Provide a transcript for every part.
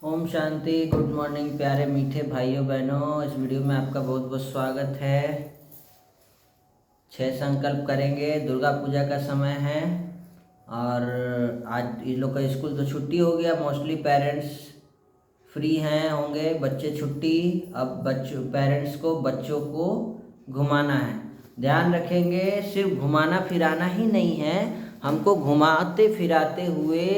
Om Shanti. Good morning प्यारे मीठे भाइयों बहनों। इस वीडियो में आपका बहुत बहुत स्वागत है। 6 संकल्प करेंगे। दुर्गा पूजा का समय है और आज इन लोग का स्कूल तो छुट्टी हो गया। मोस्टली पेरेंट्स फ्री हैं होंगे, बच्चे छुट्टी। अब बच्चों पेरेंट्स को बच्चों को घुमाना है। ध्यान रखेंगे, सिर्फ घुमाना फिराना ही नहीं है, हमको घुमाते फिराते हुए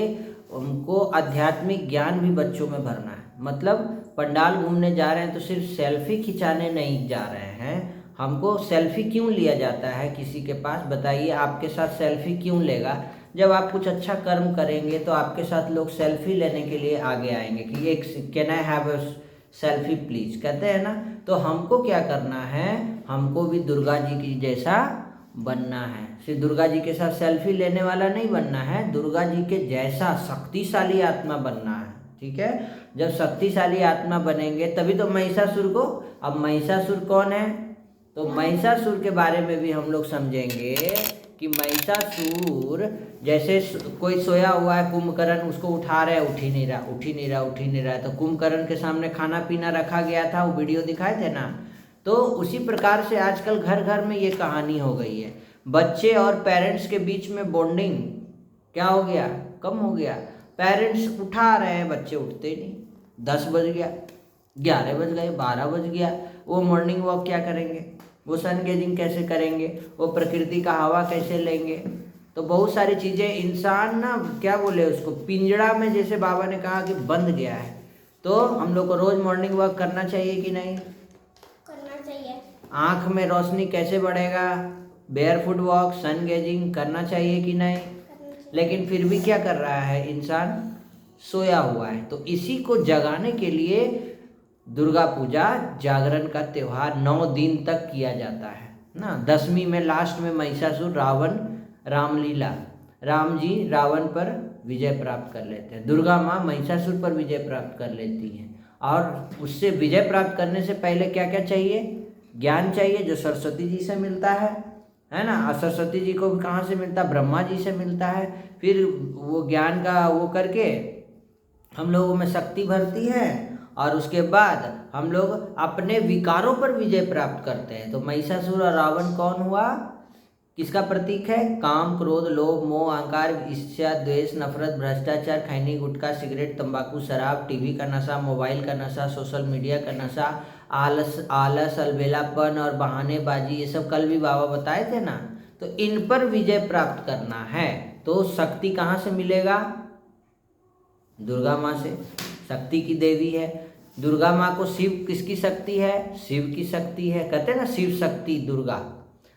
उनको आध्यात्मिक ज्ञान भी बच्चों में भरना है। मतलब पंडाल घूमने जा रहे हैं तो सिर्फ सेल्फी खिंचाने नहीं जा रहे हैं। हमको सेल्फी क्यों लिया जाता है किसी के पास? बताइए, आपके साथ सेल्फी क्यों लेगा? जब आप कुछ अच्छा कर्म करेंगे तो आपके साथ लोग सेल्फी लेने के लिए आगे आएंगे कि ये can I have a selfie please, कहते हैं ना। तो हमको क्या करना है, हमको भी दुर्गा जी की जैसा बनना है। सिर्फ दुर्गा जी के साथ सेल्फी लेने वाला नहीं बनना है, दुर्गा जी के जैसा शक्तिशाली आत्मा बनना है। ठीक है, जब शक्तिशाली आत्मा बनेंगे तभी तो महिषासुर को। अब महिषासुर कौन है? तो महिषासुर के बारे में भी हम लोग समझेंगे कि महिषासुर जैसे कोई सोया हुआ है, कुंभकर्ण उसको उठा रहे, उठ ही नहीं रहा, उठ ही नहीं रहा, उठ ही नहीं रहा। तो कुंभकर्ण के सामने खाना पीना रखा गया था, वो वीडियो दिखाए थे ना। तो उसी प्रकार से आजकल घर घर में ये कहानी हो गई है। बच्चे और पेरेंट्स के बीच में बॉन्डिंग क्या हो गया? कम हो गया। पेरेंट्स उठा रहे हैं, बच्चे उठते नहीं। 10 बज गया, 11 बज गए, 12 बज गया, वो मॉर्निंग वॉक क्या करेंगे? वो सन गेजिंग कैसे करेंगे? वो प्रकृति का हवा कैसे लेंगे? तो बहुत सारी चीज़ें इंसान ना, क्या बोले उसको, पिंजड़ा में जैसे बाबा ने कहा कि बंद गया है। तो हम लोग को रोज़ मॉर्निंग वॉक करना चाहिए कि नहीं? करना चाहिए। आँख में रोशनी कैसे बढ़ेगा? बेयरफुट वॉक, सन गेजिंग करना चाहिए कि नहीं? लेकिन फिर भी क्या कर रहा है इंसान? सोया हुआ है। तो इसी को जगाने के लिए दुर्गा पूजा जागरण का त्यौहार 9 दिन तक किया जाता है ना। 10वीं में लास्ट में महिषासुर रावण रामलीला, राम जी रावण पर विजय प्राप्त कर लेते हैं, दुर्गा माँ महिषासुर पर विजय प्राप्त कर लेती हैं। और उससे विजय प्राप्त करने से पहले क्या क्या चाहिए? ज्ञान चाहिए, जो सरस्वती जी से मिलता है ना। और सरस्वती जी को भी कहाँ से मिलता? ब्रह्मा जी से मिलता है। फिर वो ज्ञान का वो करके हम लोगों में शक्ति भरती है और उसके बाद हम लोग अपने विकारों पर विजय प्राप्त करते हैं। तो महिषासुर और रावण कौन हुआ? किसका प्रतीक है? काम, क्रोध, लोभ, मोह, अहंकार, ईर्ष्या, द्वेष, नफरत, भ्रष्टाचार, खैनी, गुटखा, सिगरेट, तंबाकू, शराब, टीवी का नशा, मोबाइल का नशा, सोशल मीडिया का नशा, आलस, अलबेलापन और बहानेबाजी, ये सब कल भी बाबा बताए थे ना। तो इन पर विजय प्राप्त करना है। तो शक्ति कहाँ से मिलेगा? दुर्गा माँ से। शक्ति की देवी है दुर्गा माँ को। शिव किसकी शक्ति है? शिव की शक्ति है। कहते हैं ना शिव शक्ति दुर्गा।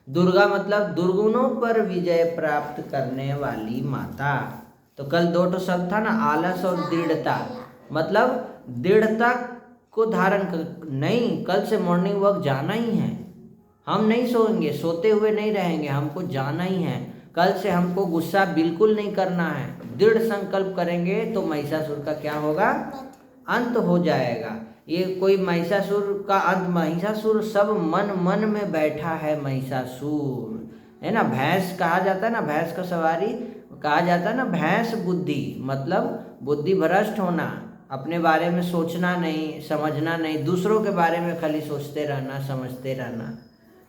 दुर्गा मतलब दुर्गुणों पर विजय प्राप्त करने वाली माता। तो कल 2 शब्द था ना, आलस और दृढ़ता। मतलब दृढ़ता को धारण कर, नहीं, कल से मॉर्निंग वॉक जाना ही है। हम नहीं सोएंगे, सोते हुए नहीं रहेंगे, हमको जाना ही है। कल से हमको गुस्सा बिल्कुल नहीं करना है। दृढ़ संकल्प करेंगे तो महिषासुर का क्या होगा? अंत हो जाएगा। ये कोई महिषासुर का अंत, महिषासुर सब मन मन में बैठा है। महिषासुर है ना, भैंस कहा जाता है ना, भैंस का सवारी कहा जाता है ना। भैंस बुद्धि मतलब बुद्धि भ्रष्ट होना, अपने बारे में सोचना नहीं, समझना नहीं, दूसरों के बारे में खाली सोचते रहना, समझते रहना।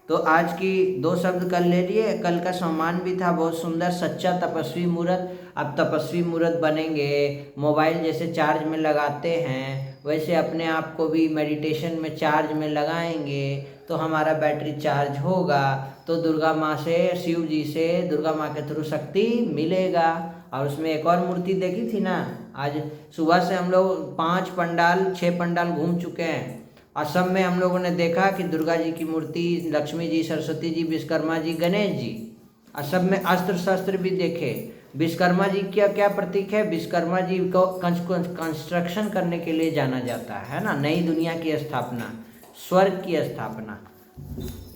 तो आज की 2 शब्द कल ले लिए। कल का सम्मान भी था बहुत सुंदर, सच्चा तपस्वी मूर्त। अब तपस्वी मूर्त बनेंगे। मोबाइल जैसे चार्ज में लगाते हैं वैसे अपने आप को भी मेडिटेशन में चार्ज में लगाएंगे तो हमारा बैटरी चार्ज होगा। तो दुर्गा माँ से, शिव जी से, दुर्गा माँ के थ्रू शक्ति मिलेगा। और उसमें एक और मूर्ति देखी थी ना, आज सुबह से हम लोग 5 पंडाल 6 पंडाल घूम चुके हैं। असम में हम लोगों ने देखा कि दुर्गा जी की मूर्ति, लक्ष्मी जी, सरस्वती जी, विश्वकर्मा जी, गणेश जी। असम में अस्त्र शस्त्र भी देखे। विश्वकर्मा जी क्या क्या प्रतीक है? विश्वकर्मा जी को कंस्ट्रक्शन करने के लिए जाना जाता है ना, नई दुनिया की स्थापना, स्वर्ग की स्थापना।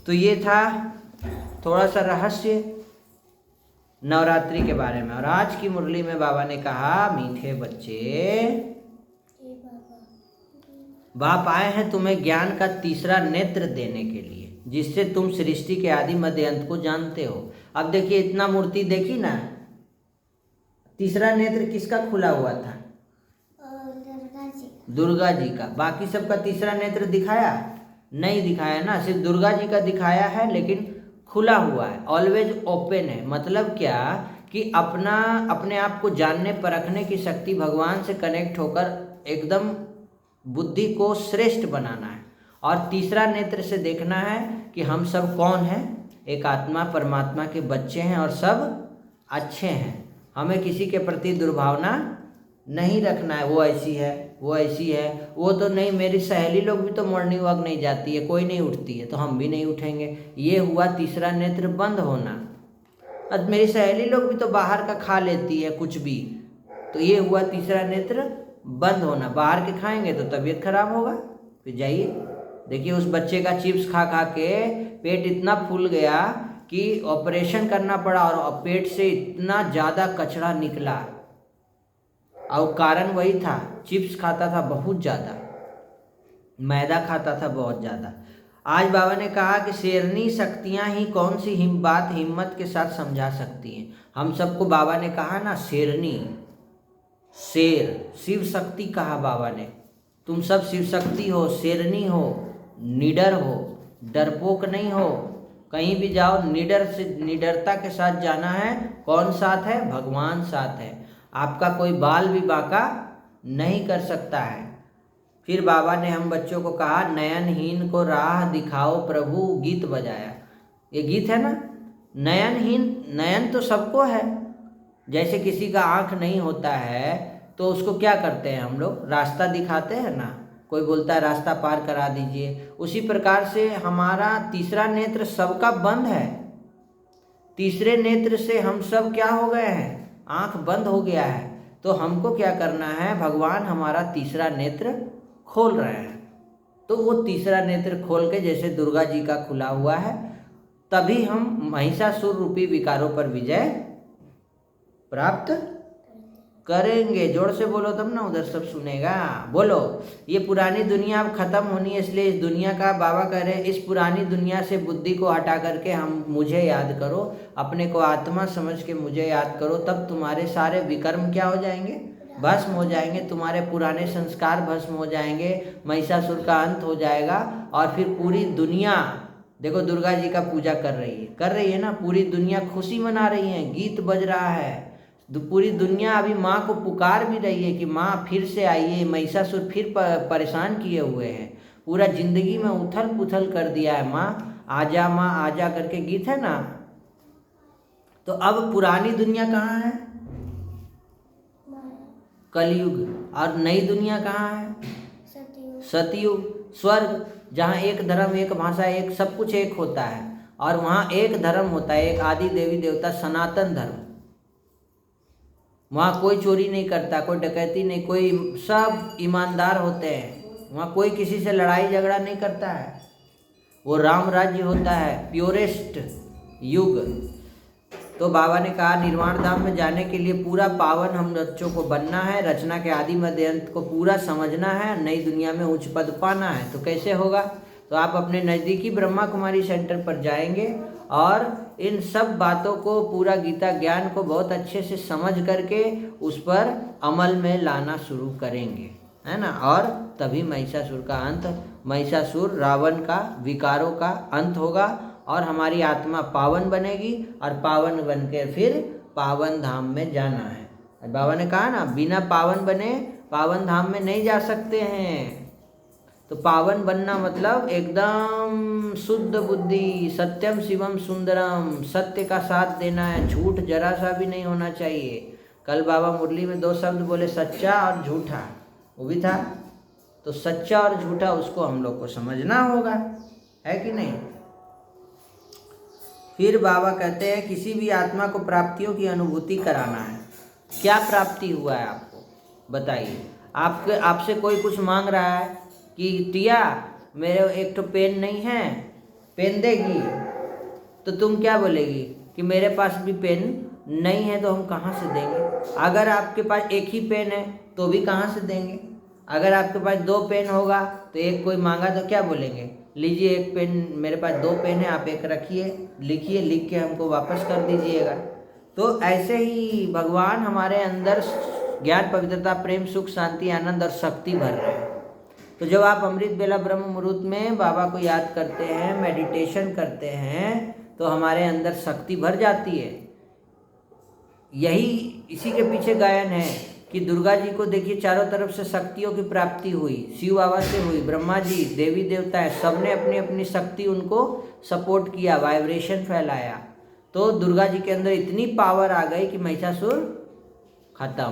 तो ये था थोड़ा सा रहस्य नवरात्रि के बारे में। और आज की मुरली में बाबा ने कहा, मीठे बच्चे, बाप आए हैं तुम्हें ज्ञान का तीसरा नेत्र देने के लिए, जिससे तुम सृष्टि के आदि मध्य अंत को जानते हो। अब देखिए, इतना मूर्ति देखी ना, तीसरा नेत्र किसका खुला हुआ था? दुर्गा जी का। बाकी सबका तीसरा नेत्र दिखाया नहीं दिखाया ना, सिर्फ दुर्गा जी का दिखाया है, लेकिन खुला हुआ है, ऑलवेज ओपन है। मतलब क्या कि अपने आप को जानने परखने की शक्ति, भगवान से कनेक्ट होकर एकदम बुद्धि को श्रेष्ठ बनाना है। और तीसरा नेत्र से देखना है कि हम सब कौन हैं, एक आत्मा परमात्मा के बच्चे हैं और सब अच्छे हैं। हमें किसी के प्रति दुर्भावना नहीं रखना है, वो ऐसी है, वो ऐसी है, वो तो नहीं, मेरी सहेली लोग भी तो मॉर्निंग वॉक नहीं जाती है, कोई नहीं उठती है तो हम भी नहीं उठेंगे। ये हुआ तीसरा नेत्र बंद होना। अब मेरी सहेली लोग भी तो बाहर का खा लेती है कुछ भी, तो ये हुआ तीसरा नेत्र बंद होना। बाहर के खाएंगे तो तबीयत खराब होगा। फिर जाइए देखिए, उस बच्चे का चिप्स खा खा के पेट इतना फूल गया कि ऑपरेशन करना पड़ा और पेट से इतना ज़्यादा कचरा निकला। और कारण वही था, चिप्स खाता था बहुत ज़्यादा, मैदा खाता था बहुत ज़्यादा। आज बाबा ने कहा कि शेरनी शक्तियाँ ही कौन सी बात हिम्मत के साथ समझा सकती हैं। हम सबको बाबा ने कहा ना शेरनी, शेर, शिव शक्ति कहा बाबा ने। तुम सब शिव शक्ति हो, शेरनी हो, निडर हो, डरपोक नहीं हो। कहीं भी जाओ निडरता के साथ जाना है। कौन साथ है? भगवान साथ है। आपका कोई बाल भी बांका नहीं कर सकता है। फिर बाबा ने हम बच्चों को कहा, नयनहीन को राह दिखाओ प्रभु, गीत बजाया। ये गीत है ना, नयनहीन, नयन तो सबको है। जैसे किसी का आँख नहीं होता है तो उसको क्या करते हैं हम लोग, रास्ता दिखाते हैं ना, कोई बोलता है रास्ता पार करा दीजिए। उसी प्रकार से हमारा तीसरा नेत्र सबका बंद है। तीसरे नेत्र से हम सब क्या हो गए हैं, आँख बंद हो गया है। तो हमको क्या करना है, भगवान हमारा तीसरा नेत्र खोल रहे हैं। तो वो तीसरा नेत्र खोल के, जैसे दुर्गा जी का खुला हुआ है, तभी हम महिषासुर रूपी विकारों पर विजय प्राप्त करेंगे। जोर से बोलो तब ना उधर सब सुनेगा। बोलो, ये पुरानी दुनिया अब खत्म होनी है, इसलिए इस दुनिया का बाबा कह रहे हैं, इस पुरानी दुनिया से बुद्धि को हटा करके हम मुझे याद करो, अपने को आत्मा समझ के मुझे याद करो, तब तुम्हारे सारे विकर्म क्या हो जाएंगे, भस्म हो जाएंगे। तुम्हारे पुराने संस्कार भस्म हो जाएंगे, महिषासुर का अंत हो जाएगा। और फिर पूरी दुनिया, देखो दुर्गा जी का पूजा कर रही है ना, पूरी दुनिया खुशी मना रही है, गीत बज रहा है। पूरी दुनिया अभी माँ को पुकार भी रही है कि माँ फिर से आइए, महिषासुर फिर परेशान किए हुए हैं, पूरा जिंदगी में उथल पुथल कर दिया है, माँ आजा करके गीत है ना। तो अब पुरानी दुनिया कहाँ है, कलयुग। और नई दुनिया कहाँ है, सतयुग, स्वर्ग, जहाँ एक धर्म, एक भाषा, एक सब कुछ एक होता है। और वहाँ एक धर्म होता है, एक आदि देवी देवता, सनातन धर्म। वहाँ कोई चोरी नहीं करता, कोई डकैती नहीं, कोई, सब ईमानदार होते हैं। वहाँ कोई किसी से लड़ाई झगड़ा नहीं करता है। वो राम राज्य होता है, प्योरेस्ट युग। तो बाबा ने कहा निर्वाण धाम में जाने के लिए पूरा पावन हम बच्चों को बनना है, रचना के आदि मध्य अंत को पूरा समझना है, नई दुनिया में उच्च पद पाना है। तो कैसे होगा, तो आप अपने नज़दीकी ब्रह्मा कुमारी सेंटर पर जाएंगे और इन सब बातों को, पूरा गीता ज्ञान को बहुत अच्छे से समझ करके उस पर अमल में लाना शुरू करेंगे, है ना। और तभी महिषासुर का अंत, महिषासुर रावण का विकारों का अंत होगा और हमारी आत्मा पावन बनेगी। और पावन बन के फिर पावन धाम में जाना है। बाबा ने कहा ना, बिना पावन बने पावन धाम में नहीं जा सकते हैं। तो पावन बनना मतलब एकदम शुद्ध बुद्धि, सत्यम शिवम सुंदरम, सत्य का साथ देना है, झूठ जरा सा भी नहीं होना चाहिए। कल बाबा मुरली में 2 शब्द बोले, सच्चा और झूठा, वो भी था। तो सच्चा और झूठा उसको हम लोग को समझना होगा, है कि नहीं। फिर बाबा कहते हैं किसी भी आत्मा को प्राप्तियों की अनुभूति कराना है। क्या प्राप्ति हुआ है आपको, बताइए। आपसे कोई कुछ मांग रहा है कि टिया मेरे एक तो पेन नहीं है, पेन देगी, तो तुम क्या बोलेगी कि मेरे पास भी पेन नहीं है, तो हम कहाँ से देंगे। अगर आपके पास एक ही पेन है तो भी कहाँ से देंगे। अगर आपके पास 2 पेन होगा तो एक कोई मांगा तो क्या बोलेंगे, लीजिए एक पेन, मेरे पास 2 पेन है, आप एक रखिए, लिखिए, लिख के हमको वापस कर दीजिएगा। तो ऐसे ही भगवान हमारे अंदर ज्ञान, पवित्रता, प्रेम, सुख, शांति, आनंद और शक्ति भर रहे हैं। तो जब आप अमृत बेला ब्रह्म मुहूर्त में बाबा को याद करते हैं, मेडिटेशन करते हैं, तो हमारे अंदर शक्ति भर जाती है। यही इसी के पीछे गायन है कि दुर्गा जी को देखिए चारों तरफ से शक्तियों की प्राप्ति हुई, शिव बाबा से हुई, ब्रह्मा जी, देवी देवता सबने अपनी अपनी शक्ति उनको सपोर्ट किया, वाइब्रेशन फैलाया। तो दुर्गा जी के अंदर इतनी पावर आ गई कि महिषासुर खत्म।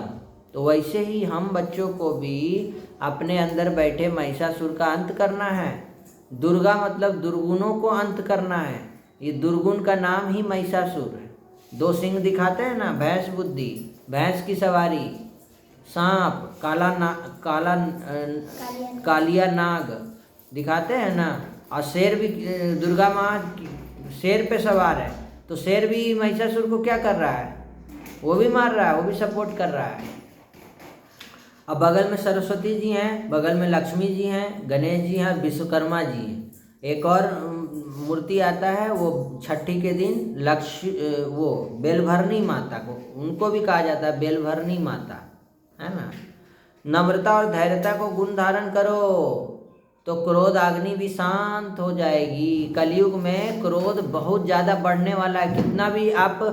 तो वैसे ही हम बच्चों को भी अपने अंदर बैठे महिषासुर का अंत करना है। दुर्गा मतलब दुर्गुणों को अंत करना है। ये दुर्गुण का नाम ही महिषासुर है। 2 सिंह दिखाते हैं ना, भैंस बुद्धि, भैंस की सवारी, सांप, कालिया नाग दिखाते हैं ना, और शेर भी, दुर्गा माँ शेर पे सवार है। तो शेर भी महिषासुर को क्या कर रहा है? वो भी मार रहा है, वो भी सपोर्ट कर रहा है। अब बगल में सरस्वती जी हैं, बगल में लक्ष्मी जी हैं, गणेश जी हैं, विश्वकर्मा जी हैं। एक और मूर्ति आता है, वो छठी के दिन वो बेलभरनी माता को, उनको भी कहा जाता है बेलभरनी माता, है ना। नम्रता और धैर्यता को गुण धारण करो तो क्रोध अग्नि भी शांत हो जाएगी। कलयुग में क्रोध बहुत ज़्यादा बढ़ने वाला है। कितना भी आप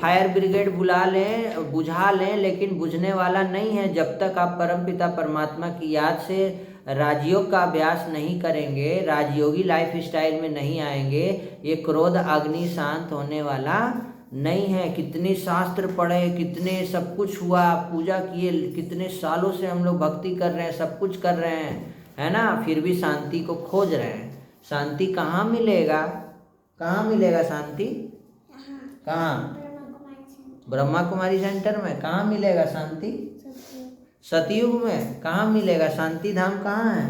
फायर ब्रिगेड बुला लें, बुझा लें, लेकिन बुझने वाला नहीं है जब तक आप परमपिता परमात्मा की याद से राजयोग का अभ्यास नहीं करेंगे, राजयोगी लाइफ स्टाइल में नहीं आएंगे। ये क्रोध अग्नि शांत होने वाला नहीं है। कितने शास्त्र पढ़े, कितने सब कुछ हुआ, पूजा किए, कितने सालों से हम लोग भक्ति कर रहे हैं, सब कुछ कर रहे हैं, है ना, फिर भी शांति को खोज रहे हैं। शांति कहाँ मिलेगा? कहाँ मिलेगा शांति? कहाँ? ब्रह्मा कुमारी सेंटर में। कहाँ मिलेगा शांति? सतयुग में। कहाँ मिलेगा? शांति धाम कहाँ है?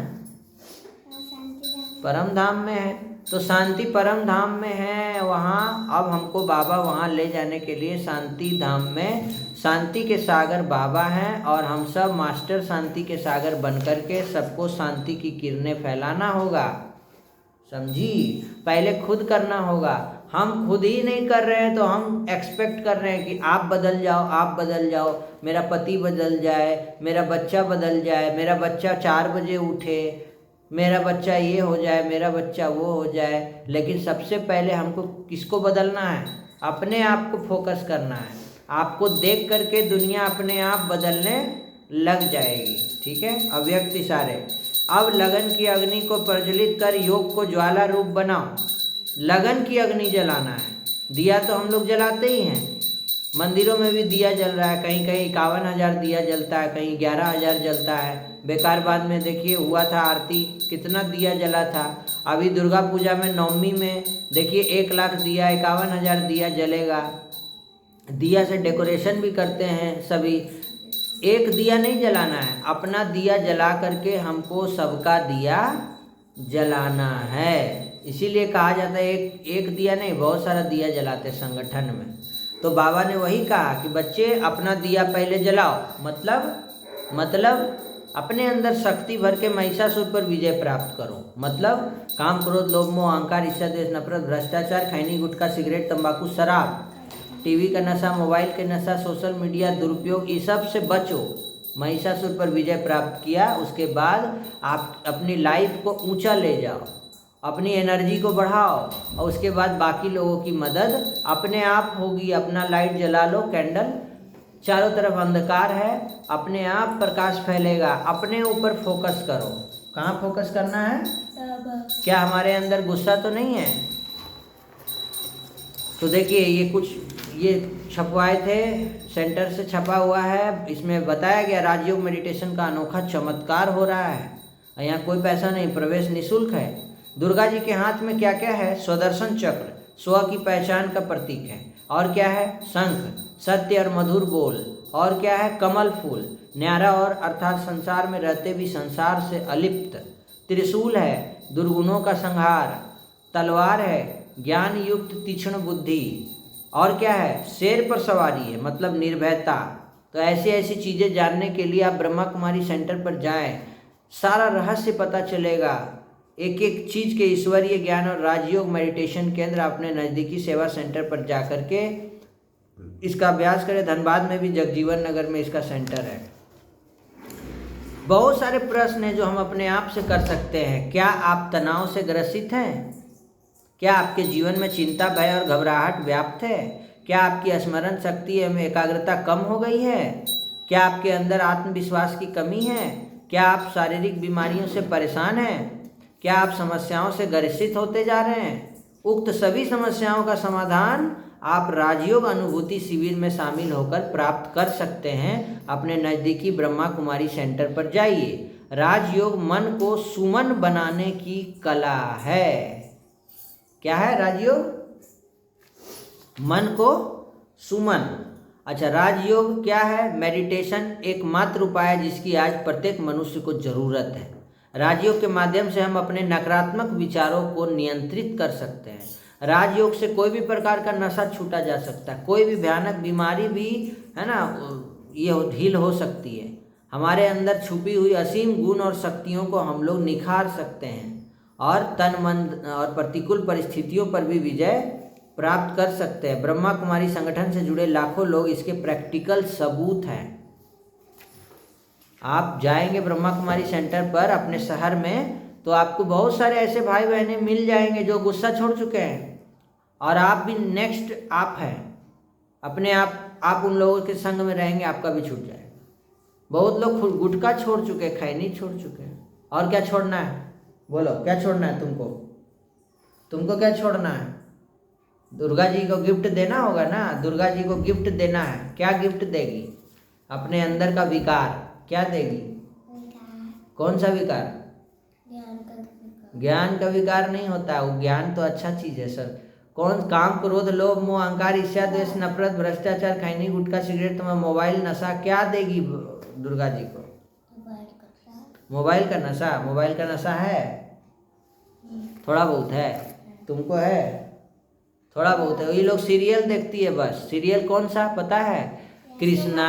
परम धाम में है। तो शांति परम धाम में है, वहाँ अब हमको बाबा वहाँ ले जाने के लिए शांति धाम में, शांति के सागर बाबा हैं और हम सब मास्टर शांति के सागर बन कर के सबको शांति की किरणें फैलाना होगा। समझी? पहले खुद करना होगा। हम खुद ही नहीं कर रहे हैं तो हम एक्सपेक्ट कर रहे हैं कि आप बदल जाओ, आप बदल जाओ, मेरा पति बदल जाए, मेरा बच्चा बदल जाए, मेरा बच्चा 4 बजे उठे, मेरा बच्चा ये हो जाए, मेरा बच्चा वो हो जाए। लेकिन सबसे पहले हमको किसको बदलना है? अपने आप को फोकस करना है। आपको देख करके दुनिया अपने आप बदलने लग जाएगी। ठीक है? अव्यक्त इशारे। अब लगन की अग्नि को प्रज्वलित कर योग को ज्वाला रूप बनाओ। लगन की अग्नि जलाना है। दिया तो हम लोग जलाते ही हैं, मंदिरों में भी दिया जल रहा है, कहीं कहीं 51,000 दिया जलता है, कहीं 11,000 जलता है। बेकारबाद में देखिए हुआ था आरती, कितना दिया जला था। अभी दुर्गा पूजा में नवमी में देखिए 1 लाख दिया, 51,000 दिया जलेगा। दिया से डेकोरेशन भी करते हैं सभी। एक दिया नहीं जलाना है, अपना दिया जला करके हमको सबका दिया जलाना है। इसीलिए कहा जाता है एक दिया नहीं, बहुत सारा दिया जलाते संगठन में। तो बाबा ने वही कहा कि बच्चे अपना दिया पहले जलाओ। मतलब अपने अंदर शक्ति भर के महिषासुर पर विजय प्राप्त करो। मतलब काम, क्रोध, लोभ, मोह, अहंकार, ईर्ष्या, द्वेष, नफरत, भ्रष्टाचार, खैनी, गुटखा, सिगरेट, तंबाकू, शराब, टीवी का नशा, मोबाइल के नशा, सोशल मीडिया दुरुपयोग, ये सब से बचो। महिषासुर पर विजय प्राप्त किया, उसके बाद आप अपनी लाइफ को ऊंचा ले जाओ, अपनी एनर्जी को बढ़ाओ और उसके बाद बाकी लोगों की मदद अपने आप होगी। अपना लाइट जला लो, कैंडल, चारों तरफ अंधकार है, अपने आप प्रकाश फैलेगा। अपने ऊपर फोकस करो। कहाँ फोकस करना है? क्या हमारे अंदर गुस्सा तो नहीं है? तो देखिए ये छपवाए थे, सेंटर से छपा हुआ है। इसमें बताया गया राजयोग मेडिटेशन का अनोखा चमत्कार हो रहा है। यहाँ कोई पैसा नहीं, प्रवेश निःशुल्क है। दुर्गा जी के हाथ में क्या क्या है? स्वदर्शन चक्र, स्व की पहचान का प्रतीक है। और क्या है? शंख, सत्य और मधुर बोल। और क्या है? कमल फूल, न्यारा और अर्थात संसार में रहते भी संसार से अलिप्त। त्रिशूल है, दुर्गुणों का संहार। तलवार है, ज्ञान युक्त तीक्ष्ण बुद्धि। और क्या है? शेर पर सवारी है, मतलब निर्भयता। तो ऐसी ऐसी चीज़ें जानने के लिए आप ब्रह्मा कुमारी सेंटर पर जाएं, सारा रहस्य पता चलेगा। एक एक चीज़ के ईश्वरीय ज्ञान और राजयोग मेडिटेशन केंद्र अपने नज़दीकी सेवा सेंटर पर जा कर के इसका अभ्यास करें। धनबाद में भी जगजीवन नगर में इसका सेंटर है। बहुत सारे प्रश्न हैं जो हम अपने आप से कर सकते हैं। क्या आप तनाव से ग्रसित हैं? क्या आपके जीवन में चिंता, भय और घबराहट व्याप्त है? क्या आपकी स्मरण शक्ति एवं एकाग्रता कम हो गई है? क्या आपके अंदर आत्मविश्वास की कमी है? क्या आप शारीरिक बीमारियों से परेशान हैं? क्या आप समस्याओं से ग्रसित होते जा रहे हैं? उक्त सभी समस्याओं का समाधान आप राजयोग अनुभूति शिविर में शामिल होकर प्राप्त कर सकते हैं। अपने नज़दीकी ब्रह्मा कुमारी सेंटर पर जाइए। राजयोग मन को सुमन बनाने की कला है। क्या है राजयोग? मन को सुमन। अच्छा, राजयोग क्या है? मेडिटेशन एकमात्र उपाय है जिसकी आज प्रत्येक मनुष्य को जरूरत है। राजयोग के माध्यम से हम अपने नकारात्मक विचारों को नियंत्रित कर सकते हैं। राजयोग से कोई भी प्रकार का नशा छूटा जा सकता है। कोई भी भयानक बीमारी भी है ना, ये ढील हो सकती है। हमारे अंदर छुपी हुई असीम गुण और शक्तियों को हम लोग निखार सकते हैं और तन मन और प्रतिकूल परिस्थितियों पर भी विजय प्राप्त कर सकते हैं। ब्रह्मा कुमारी संगठन से जुड़े लाखों लोग इसके प्रैक्टिकल सबूत हैं। आप जाएंगे ब्रह्मा कुमारी सेंटर पर अपने शहर में तो आपको बहुत सारे ऐसे भाई बहनें मिल जाएंगे जो गुस्सा छोड़ चुके हैं और आप भी नेक्स्ट आप हैं। अपने आप उन लोगों के संग में रहेंगे, आपका भी छूट जाएगा। बहुत लोग गुटखा छोड़ चुके हैं, खैनी छोड़ चुके हैं। और क्या छोड़ना है? बोलो, क्या छोड़ना है तुमको क्या छोड़ना है? दुर्गा जी को गिफ्ट देना होगा ना। दुर्गा जी को गिफ्ट देना है। क्या गिफ्ट देगी? अपने अंदर का विकार। क्या देगी? कौन सा विकार? ज्ञान का विकार नहीं होता। वो ज्ञान तो अच्छा चीज है सर। कौन? काम, क्रोध, लोभ, मोह, अहंकार, ईर्ष्या, द्वेष, नफरत, भ्रष्टाचार, खैनी, गुटखा, सिगरेट, तुम्हें मोबाइल, नशा। क्या देगी दुर्गा जी को? मोबाइल का नशा। मोबाइल का नशा है? थोड़ा बहुत है। तुमको है? थोड़ा बहुत है। ये लोग सीरियल देखती है बस। सीरियल कौन सा पता है? कृष्णा,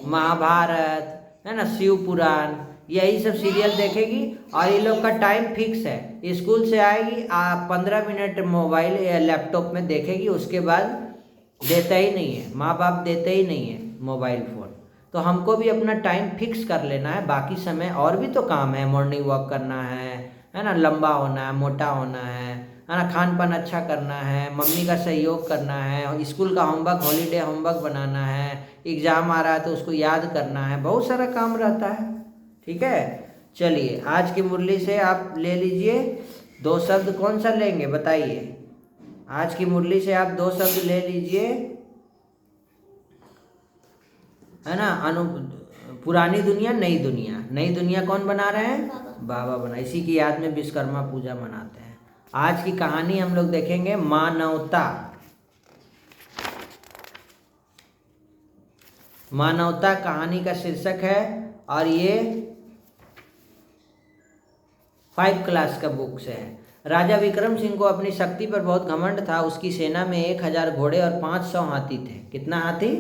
महाभारत, है ना, शिव पुराण, यही सब सीरियल देखेगी। और ये लोग का टाइम फिक्स है। स्कूल से आएगी 15 मिनट मोबाइल या लैपटॉप में देखेगी, उसके बाद देता ही नहीं है। माँ बाप देते ही नहीं है मोबाइल फ़ोन। तो हमको भी अपना टाइम फिक्स कर लेना है। बाकी समय और भी तो काम है। मॉर्निंग वॉक करना है ना, लंबा होना है, मोटा होना है ना, खान पान अच्छा करना है, मम्मी का सहयोग करना है, स्कूल का होमवर्क, हॉलीडे होमवर्क बनाना है, एग्ज़ाम आ रहा है तो उसको याद करना है। बहुत सारा काम रहता है। ठीक है, चलिए आज की मुरली से आप ले लीजिए 2 शब्द। कौन सा लेंगे बताइए? आज की मुरली से आप 2 शब्द ले लीजिए, है ना। पुरानी दुनिया, नई दुनिया। नई दुनिया कौन बना रहे हैं? बाबा बना। इसी की याद में विश्वकर्मा पूजा मनाते हैं। आज की कहानी हम लोग देखेंगे मानवता। मानवता कहानी का शीर्षक है और ये 5 क्लास का बुक से है। राजा विक्रम सिंह को अपनी शक्ति पर बहुत घमंड था। उसकी सेना में 1000 घोड़े और 500 हाथी थे। कितना हाथी?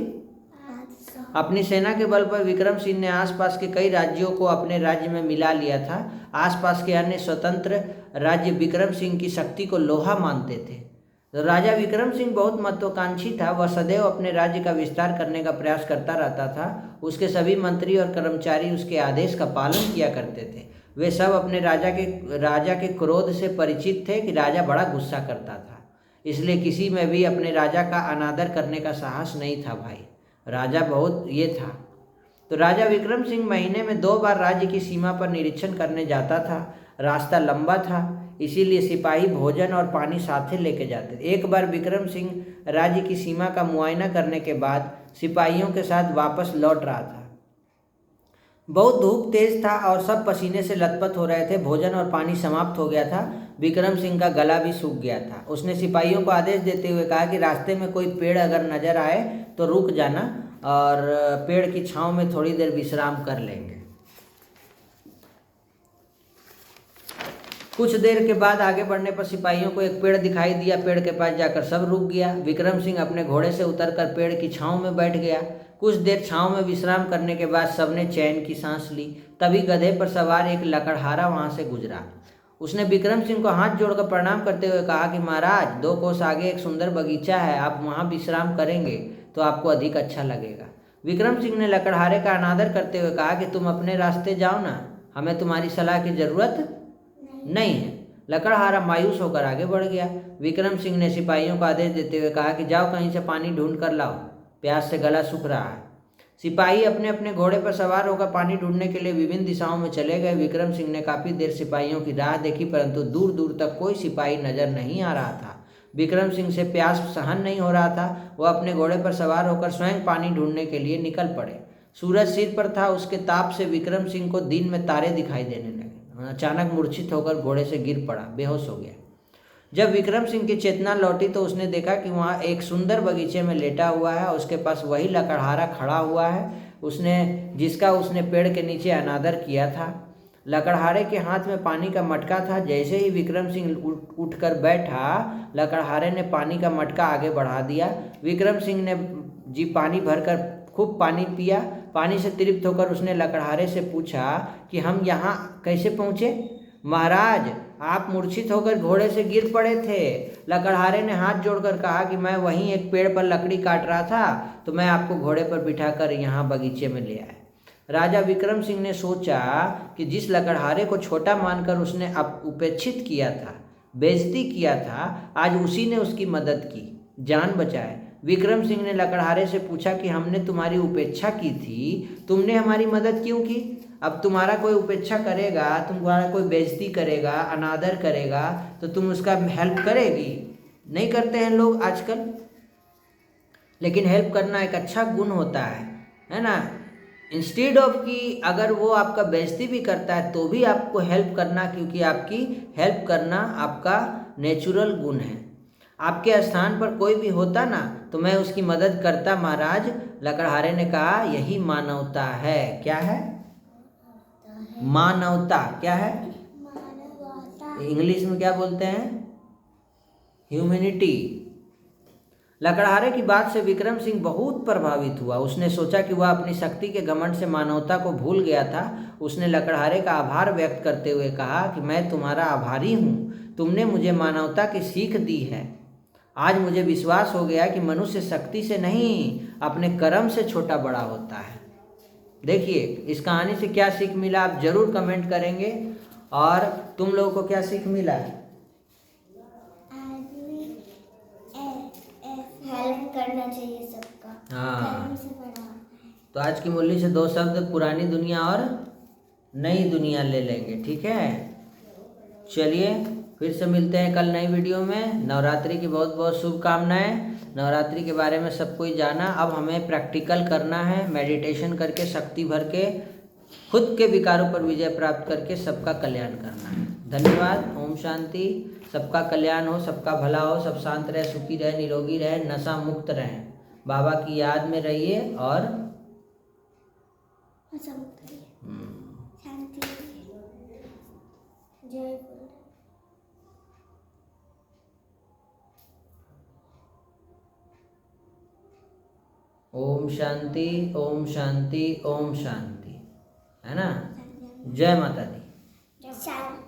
500। अपनी सेना के बल पर विक्रम सिंह ने आसपास के कई राज्यों को अपने राज्य में मिला लिया था। आसपास के अन्य स्वतंत्र राज्य विक्रम सिंह की शक्ति को लोहा मानते थे। तो राजा विक्रम सिंह बहुत महत्वाकांक्षी था। वह सदैव अपने राज्य का विस्तार करने का प्रयास करता रहता था। उसके सभी मंत्री और कर्मचारी उसके आदेश का पालन किया करते थे। वे सब अपने राजा के क्रोध से परिचित थे कि राजा बड़ा गुस्सा करता था। इसलिए किसी में भी अपने राजा का अनादर करने का साहस नहीं था। भाई राजा बहुत ये था। तो राजा विक्रम सिंह महीने में 2 बार राज्य की सीमा पर निरीक्षण करने जाता था। रास्ता लंबा था, इसीलिए सिपाही भोजन और पानी साथ ही लेके जाते थे। एक बार विक्रम सिंह राज्य की सीमा का मुआयना करने के बाद सिपाहियों के साथ वापस लौट रहा था। बहुत धूप तेज था और सब पसीने से लथपथ हो रहे थे। भोजन और पानी समाप्त हो गया था। विक्रम सिंह का गला भी सूख गया था। उसने सिपाहियों को आदेश देते हुए कहा कि रास्ते में कोई पेड़ अगर नजर आए तो रुक जाना और पेड़ की छांव में थोड़ी देर विश्राम कर लेंगे। कुछ देर के बाद आगे बढ़ने पर सिपाहियों को एक पेड़ दिखाई दिया। पेड़ के पास जाकर सब रुक गया। विक्रम सिंह अपने घोड़े से उतरकर पेड़ की छांव में बैठ गया। कुछ देर छांव में विश्राम करने के बाद सबने चैन की सांस ली। तभी गधे पर सवार एक लकड़हारा वहां से गुजरा। उसने विक्रम सिंह को हाथ जोड़कर प्रणाम करते हुए कहा कि महाराज, 2 कोस आगे एक सुंदर बगीचा है, आप वहां विश्राम करेंगे तो आपको अधिक अच्छा लगेगा। विक्रम सिंह ने लकड़हारे का अनादर करते हुए कहा कि तुम अपने रास्ते जाओ ना, हमें तुम्हारी सलाह की जरूरत नहीं है। लकड़हारा मायूस होकर आगे बढ़ गया। विक्रम सिंह ने सिपाहियों को आदेश देते हुए कहा कि जाओ कहीं से पानी ढूंढ कर लाओ, प्यास से गला सूख रहा है। सिपाही अपने अपने घोड़े पर सवार होकर पानी ढूंढने के लिए विभिन्न दिशाओं में चले गए। विक्रम सिंह ने काफी देर सिपाहियों की राह देखी, परंतु दूर दूर तक कोई सिपाही नजर नहीं आ रहा था। विक्रम सिंह से प्यास सहन नहीं हो रहा था। वह अपने घोड़े पर सवार होकर स्वयं पानी ढूंढने के लिए निकल पड़े। सूरज सिर पर था, उसके ताप से विक्रम सिंह को दिन में तारे दिखाई देने लगे। अचानक मूर्छित होकर घोड़े से गिर पड़ा, बेहोश हो गया। जब विक्रम सिंह की चेतना लौटी तो उसने देखा कि वहाँ एक सुंदर बगीचे में लेटा हुआ है, उसके पास वही लकड़हारा खड़ा हुआ है जिसका उसने पेड़ के नीचे अनादर किया था। लकड़हारे के हाथ में पानी का मटका था। जैसे ही विक्रम सिंह उठकर बैठा, लकड़हारे ने पानी का मटका आगे बढ़ा दिया। विक्रम सिंह ने जी पानी भरकर खूब पानी पिया। पानी से तृप्त होकर उसने लकड़हारे से पूछा कि हम यहाँ कैसे पहुँचे? महाराज, आप मूर्छित होकर घोड़े से गिर पड़े थे। लकड़हारे ने हाथ जोड़कर कहा कि मैं वहीं एक पेड़ पर लकड़ी काट रहा था, तो मैं आपको घोड़े पर बिठाकर यहाँ बगीचे में ले आया। राजा विक्रम सिंह ने सोचा कि जिस लकड़हारे को छोटा मानकर उसने उपेक्षित किया था, बेइज्जती किया था, आज उसी ने उसकी मदद की, जान बचाए। विक्रम सिंह ने लकड़हारे से पूछा कि हमने तुम्हारी उपेक्षा की थी, तुमने हमारी मदद क्यों की? अब तुम्हारा कोई उपेक्षा करेगा, तुम्हारा कोई बेइज्जती करेगा, अनादर करेगा, तो तुम उसका हेल्प करेगी? नहीं करते हैं लोग आजकल। लेकिन हेल्प करना एक अच्छा गुण होता है ना। इंस्टेड ऑफ कि अगर वो आपका बेइज्जती भी करता है तो भी आपको हेल्प करना, क्योंकि आपकी हेल्प करना आपका नेचुरल गुण है। आपके स्थान पर कोई भी होता ना तो मैं उसकी मदद करता महाराज। लकड़हारे ने कहा, यही मानवता है। क्या है? मानवता। क्या है? इंग्लिश में क्या बोलते हैं? ह्यूमैनिटी। लकड़हारे की बात से विक्रम सिंह बहुत प्रभावित हुआ। उसने सोचा कि वह अपनी शक्ति के घमंड से मानवता को भूल गया था। उसने लकड़हारे का आभार व्यक्त करते हुए कहा कि मैं तुम्हारा आभारी हूँ, तुमने मुझे मानवता की सीख दी है। आज मुझे विश्वास हो गया कि मनुष्य शक्ति से नहीं, अपने कर्म से छोटा बड़ा होता है। देखिए इस कहानी से क्या सीख मिला, आप जरूर कमेंट करेंगे। और तुम लोगों को क्या सीख मिला? हेल्प करना चाहिए सबका। हाँ, तो आज की मुरली से 2 शब्द पुरानी दुनिया और नई दुनिया ले लेंगे, ठीक है। चलिए फिर से मिलते हैं कल नई वीडियो में। नवरात्रि की बहुत बहुत शुभकामनाएं। नवरात्रि के बारे में सब कोई जाना। अब हमें प्रैक्टिकल करना है, मेडिटेशन करके, शक्ति भर के, खुद के विकारों पर विजय प्राप्त करके सबका कल्याण करना है। धन्यवाद। ओम शांति। सबका कल्याण हो, सबका भला हो, सब शांत रहे, सुखी रहे, निरोगी रहे, नशा मुक्त रहे। बाबा की याद में रहिए और शांति। जय ओम शांति, ओम शांति, ओम शांति, है ना। जय माता दी। शांति।